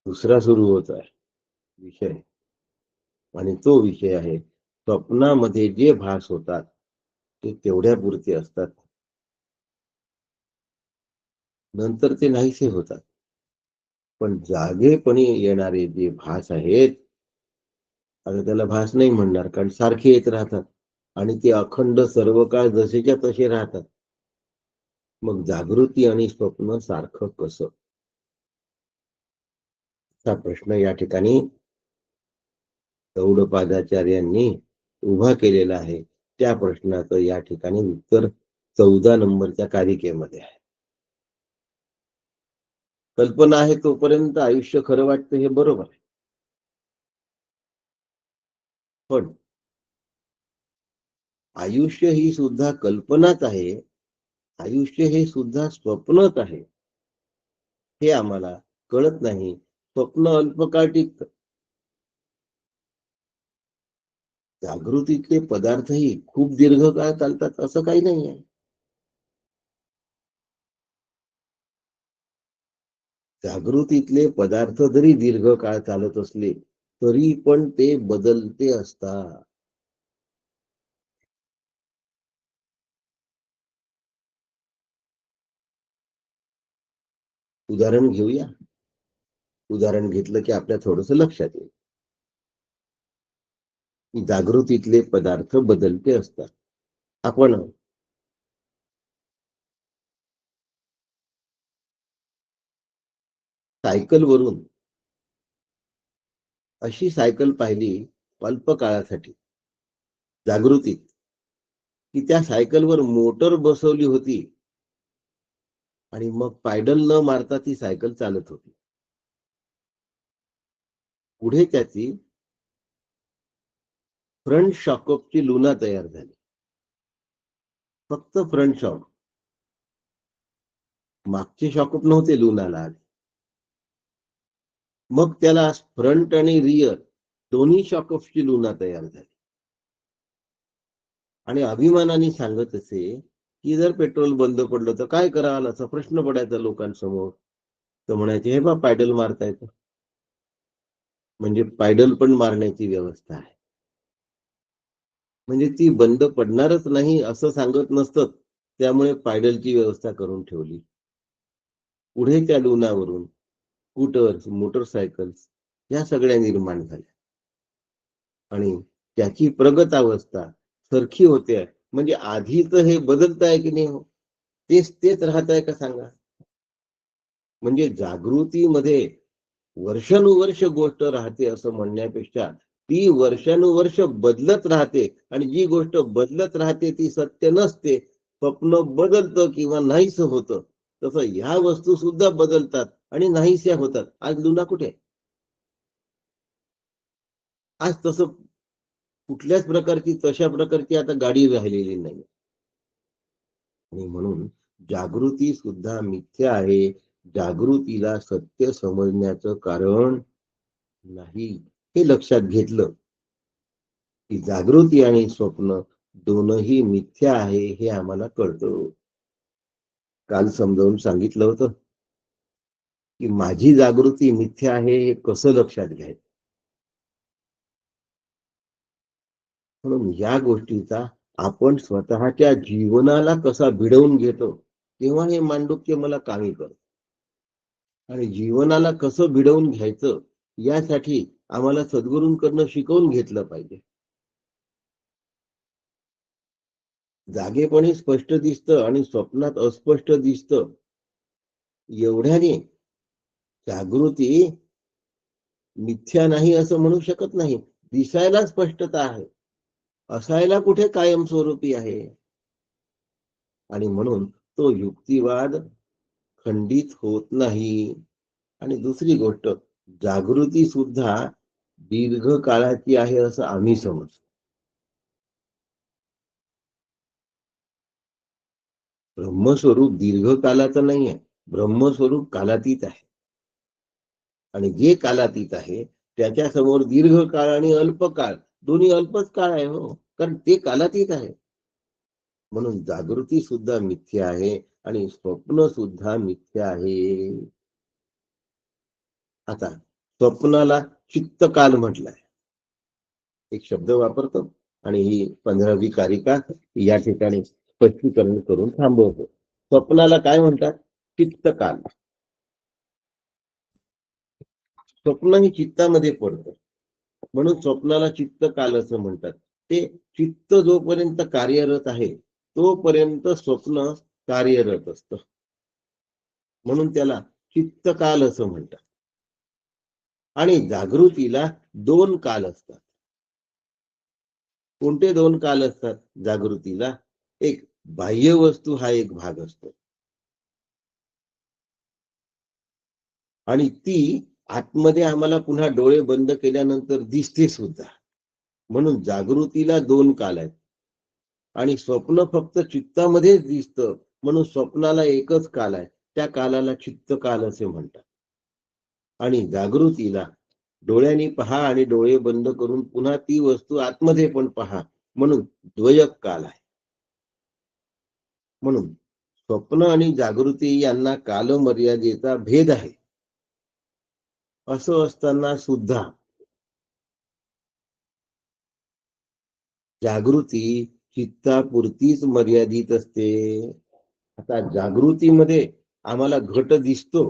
दुसरा सुरू होत आहे विषय, आणि तो विषय आहे स्वप्नामध्ये जे भास होतात ते तेवढ्या पुरते असतात, नंतर ते नाहीसे होतात. पण जागेपणी येणारे जे भास आहेत, आता त्याला भास नाही म्हणणार कारण सारखे येत राहतात आणि ते अखंड सर्व काळ जसेच्या तसे राहतात. मग जागृती आणि स्वप्न सारखं कसं, हा प्रश्न या ठिकाणी गौडपादाचार्यांनी उभा केलेला आहे. त्या प्रश्नाचं या ठिकाणी उत्तर 14 नंबरच्या कारिकेमध्ये आहे. कल्पना आहे तोपर्यंत आयुष्य खरं वाटतं, हे बरोबर आहे. पण आयुष्य ही सुद्धा कल्पनाच आहे, आयुष्य हे सुद्धा स्वप्नच आहे, हे आम्हाला कळत नाही. स्वप्न अल्पकाळ टिकतं. जागृतीतले पदार्थही खूप दीर्घकाळ चालतात असं काही नाही आहे. जागृतीतले पदार्थ जरी दीर्घ काळ चालत असले तरी पण ते बदलते असतात. उदाहरण घेऊया. उदाहरण घेतलं की आपल्या थोडस लक्षात येईल. जागृतीतले पदार्थ बदलते असतात. आपण सायकल वरून अशी सायकल पाहिली अल्प काळासाठी जागृतीत, की त्या सायकलवर मोटर बसवली होती आणि मग पायडल न मारता ती सायकल चालत होती. पुढे त्याची फ्रंट शॉकअपची लुना तयार झाली. फक्त फ्रंट शॉक, मागचे शॉकअप नव्हते लुनाला. मग त्याला फ्रंट आणि रिअर दोन्ही शॉकअपची लुना तयार झाली. आणि अभिमानाने सांगत असे की जर पेट्रोल बंद पडलं तर काय कराल, असा प्रश्न पडायचा लोकांसमोर. तर म्हणायचे, हे बा पायडल मारता येतं. म्हणजे पायडल पण मारण्याची व्यवस्था आहे. म्हणजे ती बंद पडणारच नाही असं सांगत नसतं, त्यामुळे पायडलची व्यवस्था करून ठेवली. पुढे त्या लुनावरून स्कूटर्स, मोटरसायकल्स या सगळ्या निर्माण झाल्या. आणि त्याची प्रगत अवस्था सरखी होते. म्हणजे आधीच हे बदलत आहे की नाही हो, तेच तेच राहत आहे का सांगा. म्हणजे जागृतीमध्ये वर्षानुवर्ष गोष्ट राहते असं म्हणण्यापेक्षा ती वर्षानुवर्ष बदलत राहते. आणि जी गोष्ट बदलत राहते ती सत्य नसते. स्वप्न बदलतं किंवा नाहीस होतं. तसं ह्या वस्तू सुद्धा बदलतात आणि नाहीशा होतात. आज लुना कुठे? आज तसं कुठल्याच प्रकारची तशा प्रकारची आता गाडी राहिलेली नाही. आणि म्हणून जागृती सुद्धा मिथ्या आहे. जागृतीला सत्य समजण्याचं कारण नाही. हे लक्षात घेतलं की जागृती आणि स्वप्न दोनही मिथ्या आहे हे आम्हाला कळतं. काल समजावून सांगितलं होतं की माझी जागृती मिथ्या आहे हे कसं लक्षात घ्यायचं. म्हणून या गोष्टीचा आपण स्वतःच्या जीवनाला कसा भिडवून घेतो तेव्हा हे मांडुक्य मला कामी करत. आणि जीवनाला कसं भिडवून घ्यायचं यासाठी आम्हाला सद्गुरूंकडनं शिकवून घेतलं पाहिजे. जागेपणी स्पष्ट दिसतं आणि स्वप्नात अस्पष्ट दिसतं, एवढ्याने जागृती मिथ्या नाही असं म्हणू शकत नाही. दिसायला स्पष्टता आहे, असायला कुठे कायमस्वरूपी आहे. आणि म्हणून तो युक्तिवाद खंडित होत नाही. आणि दुसरी गोष्ट, जागृती सुद्धा दीर्घ काळाची आहे असं आम्ही समजतो. ब्रह्मस्वरूप दीर्घकालाचं नाही आहे. ब्रह्मस्वरूप कालातीत आहे. आणि जे कालातीत आहे त्याच्या समोर दीर्घकाळ आणि अल्पकाळ दोन्ही अल्पच काळ आहे हो, कारण ते कालातीत आहे. म्हणून जागृती सुद्धा मिथ्या आहे आणि स्वप्न सुद्धा मिथ्या आहे. आता स्वप्नाला चित्तकाल म्हटलाय, एक शब्द वापरतो. आणि ही 15वी कारिका या ठिकाणी स्पष्टीकरण करून थांबवतो. स्वप्नाला काय म्हणतात? चित्तकाल. स्वप्न ही चित्तामध्ये पडतं, म्हणून स्वप्नाला चित्तकाल असं म्हणतात. ते चित्त जोपर्यंत कार्यरत आहे तोपर्यंत स्वप्न कार्यरत असतं, म्हणून त्याला चित्तकाल असं म्हणतात. आणि जागृतीला दोन काल असतात. कोणते दोन काल असतात जागृतीला? एक बाह्य वस्तू हा एक भाग असतो आणि ती आतमध्ये आम्हाला पुन्हा डोळे बंद केल्यानंतर दिसते सुद्धा. म्हणून जागृतीला दोन काल आहेत. आणि स्वप्न फक्त चित्तामध्येच दिसतं, म्हणून स्वप्नाला एकच काल आहे. त्या कालाला चित्तकाल असे म्हणतात. आणि जागृतीला डोळ्यांनी पहा आणि डोळे बंद करून पुन्हा ती वस्तू आतमध्ये पण पहा, म्हणून द्वयक काल आहे. म्हणून स्वप्न आणि जागृती यांना कालमर्यादेचा भेद आहे. असं असताना सुद्धा जागृती चित्तापुरतीच मर्यादित असते. आता जागृतीमध्ये आम्हाला घट दिसतो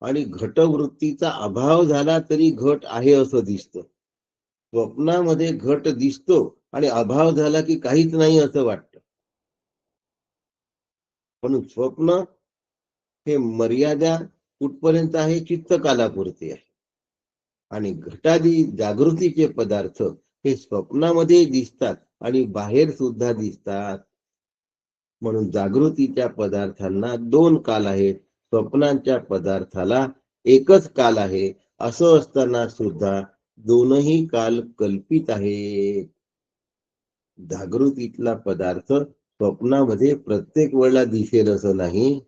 आणि घटवृत्तीचा अभाव झाला तरी घट आहे असं दिसतं. स्वप्नामध्ये घट दिसतो आणि अभाव झाला की काहीच नाही असं वाटतं. म्हणून स्वप्न हे मर्यादा कुठपर्यंत आहे? चित्तकालापुरती आहे. आणि घटादी जागृतीचे पदार्थ हे स्वप्नामध्ये दिसतात आणि बाहेर सुद्धा दिसतात. म्हणून जागृतीच्या पदार्थांना दोन काल आहेत, स्वप्नांच्या पदार्थाला एकच काल आहे. असं असताना सुद्धा दोनही काल कल्पित आहेत. जागृतीतला पदार्थ स्वप्नामध्ये प्रत्येक वेळेला दिसेल असं नाही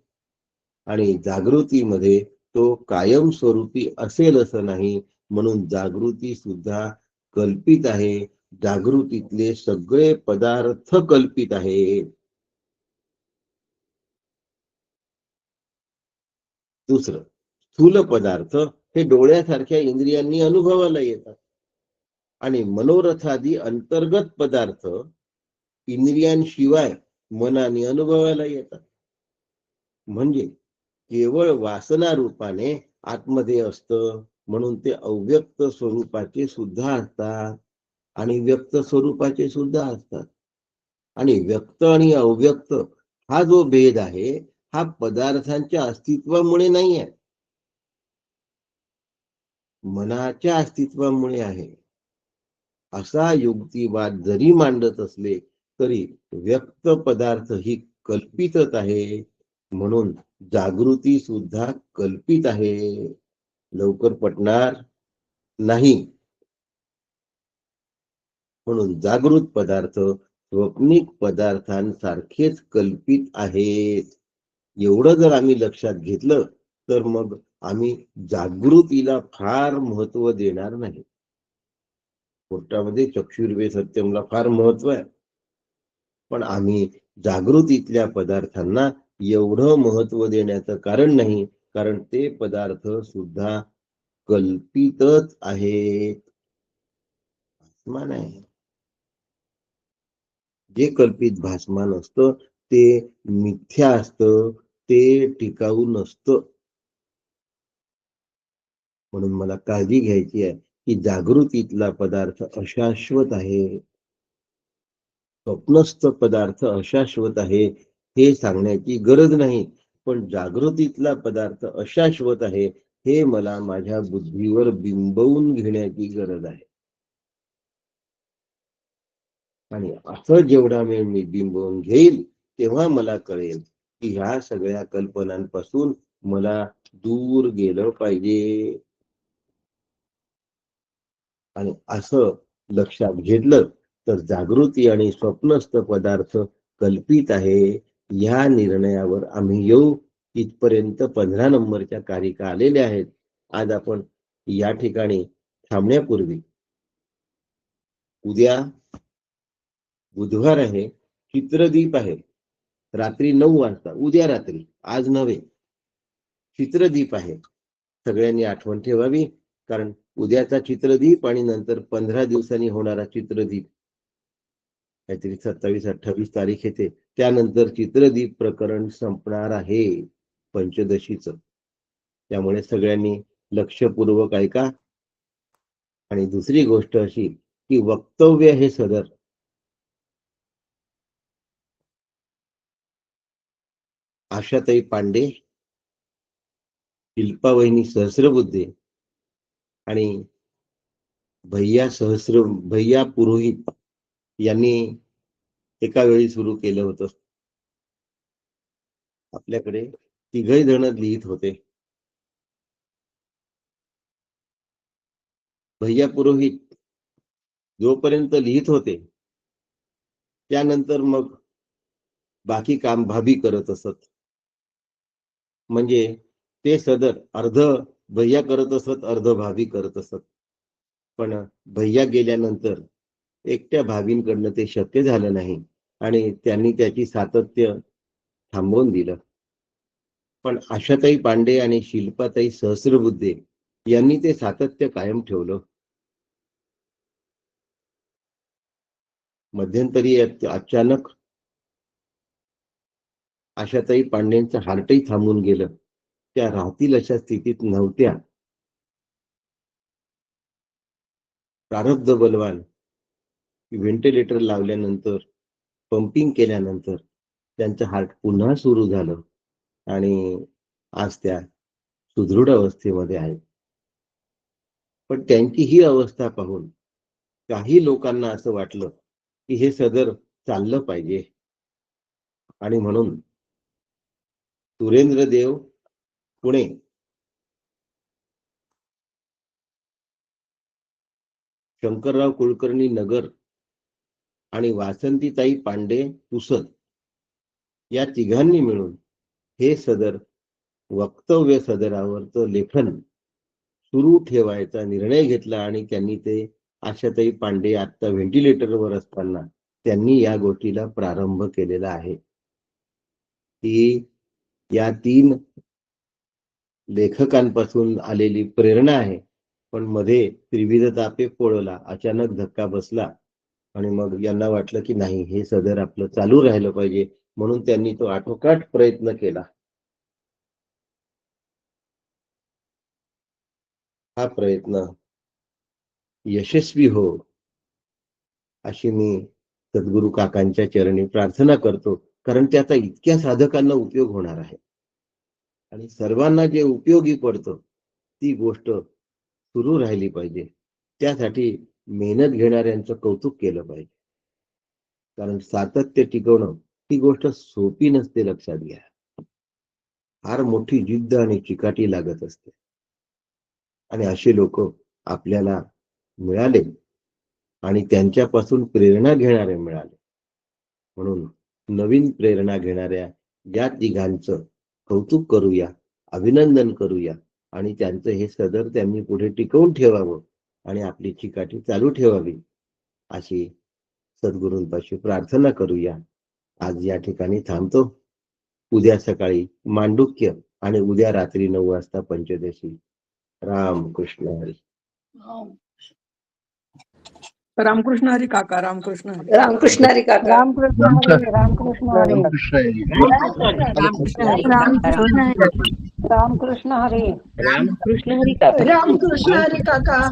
आणि जागृतीमध्ये तो कायमस्वरूपी असेल असं नाही. म्हणून जागृती सुद्धा कल्पित आहे. जागृतीतले सगळे पदार्थ कल्पित आहेत. दुसरं, स्थूल पदार्थ हे डोळ्यासारख्या इंद्रियांनी अनुभवाला येतात आणि मनोरथादी अंतर्गत पदार्थ इंद्रियांशिवाय मनाने अनुभवायला येतात. म्हणजे केवळ वासना रूपाने आतमध्ये असतं, म्हणून ते अव्यक्त स्वरूपाचे सुद्धा असतात आणि व्यक्त स्वरूपाचे सुद्धा असतात. आणि व्यक्त आणि अव्यक्त हा जो भेद आहे हा पदार्थांच्या अस्तित्वामुळे नाही आहे, मनाच्या अस्तित्वामुळे आहे. असा युक्तिवाद जरी मांडत असले तरी व्यक्त पदार्थ ही कल्पितच आहे. म्हणून जागृती सुद्धा कल्पित आहे. लवकर पटणार नाही. म्हणून जागृत पदार्थ स्वप्निक पदार्थांसारखेच कल्पित आहेत. एवढं जर आम्ही लक्षात घेतलं तर मग आम्ही जागृतीला फार महत्व देणार नाही. पोटामध्ये चक्षुर्वे सत्यमला फार महत्व आहे, पण आम्ही जागृतीतल्या पदार्थांना एवढं महत्व देण्याचं कारण नाही, कारण ते पदार्थ सुद्धा कल्पितच आहेत. भासमान आहे. जे कल्पित भासमान असतं ते मिथ्या असतं, ते टिकाऊ नसतं. म्हणून मला काळजी घ्यायची आहे की जागृतीतला पदार्थ अशाश्वत आहे, स्वप्नस्थ पदार्थ अशाश्वत आहे हे सांगण्याची गरज नाही. पण जागृतीतला पदार्थ अशाश्वत आहे हे मला माझ्या बुद्धीवर बिंबवून घेण्याची गरज आहे. आणि असं जेवढा वेळ मी बिंबवून घेईल तेव्हा मला कळेल की ह्या सगळ्या कल्पनांपासून मला दूर गेलं पाहिजे. आणि असं लक्षात घेतलं तर जागृती आणि स्वप्नस्थ पदार्थ कल्पित आहे ह्या निर्णयावर आम्ही येऊ. इथपर्यंत 15 नंबरच्या कारिका आलेल्या आहेत. आज आपण या ठिकाणी थांबण्यापूर्वी उद्या बुधवार आहे, चित्रदीप आहे, रात्री 9 वाजता, उद्या रात्री, आज नव्हे, चित्रदीप आहे. सगळ्यांनी आठवण ठेवावी, कारण उद्याचा चित्रदीप आणि नंतर 15 दिवसांनी होणारा चित्रदीप काहीतरी 27-28 तारीख येते, त्यानंतर चित्रदीप प्रकरण संपणार आहे पंचदशीच. त्यामुळे सगळ्यांनी लक्षपूर्वक ऐका. आणि दुसरी गोष्ट अशी की वक्तव्य हे सदर आशाताई पांडे, शिल्पा वहिनी सहस्रबुद्धे आणि भैया पुरोहित यांनी एका वेळी सुरू केलं होतं. आपल्याकडे तिघही जण लिहित होते. भैया पुरोहित जोपर्यंत लिहित होते त्यानंतर मग बाकी काम भाभी करत असत. म्हणजे ते सदर अर्ध भैया करत असत, अर्ध भाभी करत असत. पण भैया गेल्यानंतर एकट्या भाभींकडनं ते शक्य झालं नाही आणि त्यांनी त्याची सातत्य थांबवून दिलं. पण आशाताई पांडे आणि शिल्पाताई सहस्रबुद्धे यांनी ते सातत्य कायम ठेवलं. मध्यंतरी अचानक आशाताई पांडेंचं हार्टही थांबून गेलं. त्या राहतील अशा स्थितीत नव्हत्या. प्रारब्ध बलवान व्हेंटिलेटर लावल्यानंतर, पंपिंग केल्यानंतर त्यांचं हार्ट पुन्हा सुरू झालं आणि आज त्या सुदृढ अवस्थेमध्ये आहेत. पण त्यांची ही अवस्था पाहून काही लोकांना असं वाटलं की हे सदर चाललं पाहिजे आणि म्हणून सुरेंद्र देव पुणे, शंकरराव कुलकर्णी नगर आणि वासंतीताई पांडे पुसद या तिघांनी मिळून हे सदर वक्तव्य सदरावरचं लेखन सुरू ठेवायचा निर्णय घेतला आणि त्यांनी ते आशाताई पांडे आता व्हेंटिलेटरवर असताना त्यांनी या गोष्टीला प्रारंभ केलेला आहे. ती या 3 लेखकांपासून आलेली प्रेरणा आहे. पण मध्ये त्रिविध तापे पोळला, अचानक धक्का बसला आणि मग यांना वाटलं की नाही, हे सदर आपलं चालू राहिलं पाहिजे, म्हणून त्यांनी तो आटोकाट प्रयत्न केला. हा प्रयत्न यशस्वी हो अशी मी सद्गुरू काकांच्या चरणी प्रार्थना करतो, कारण त्याचा इतक्या साधकांना उपयोग होणार आहे आणि सर्वांना जे उपयोगी पडतं ती गोष्ट सुरू राहिली पाहिजे. त्यासाठी मेहनत घेणाऱ्यांचं कौतुक केलं पाहिजे, कारण सातत्य टिकवणं ही गोष्ट सोपी नसते. लक्षात घ्या, फार मोठी जिद्द आणि चिकाटी लागत असते आणि असे लोक आपल्याला मिळाले आणि त्यांच्यापासून प्रेरणा घेणारे मिळाले. म्हणून नवीन प्रेरणा घेणाऱ्या या तिघांचं कौतुक करूया, अभिनंदन करूया आणि त्यांचं हे सदर त्यांनी पुढे टिकवून ठेवावं आणि आपली चिकाटी चालू ठेवावी अशी सद्गुरूंपाशी प्रार्थना करूया. आज या ठिकाणी थांबतो. उद्या सकाळी मांडुक्य आणि उद्या रात्री 9 वाजता पंचदशी. रामकृष्ण हरी. रामकृष्ण हरी काका. रामकृष्ण हरी. रामकृष्ण हरी काका. रामकृष्ण हरी. रामकृष्ण हरी. रामकृष्ण हरी. रामकृष्ण हरी. रामकृष्ण हरी काका. रामकृष्ण हरी काका.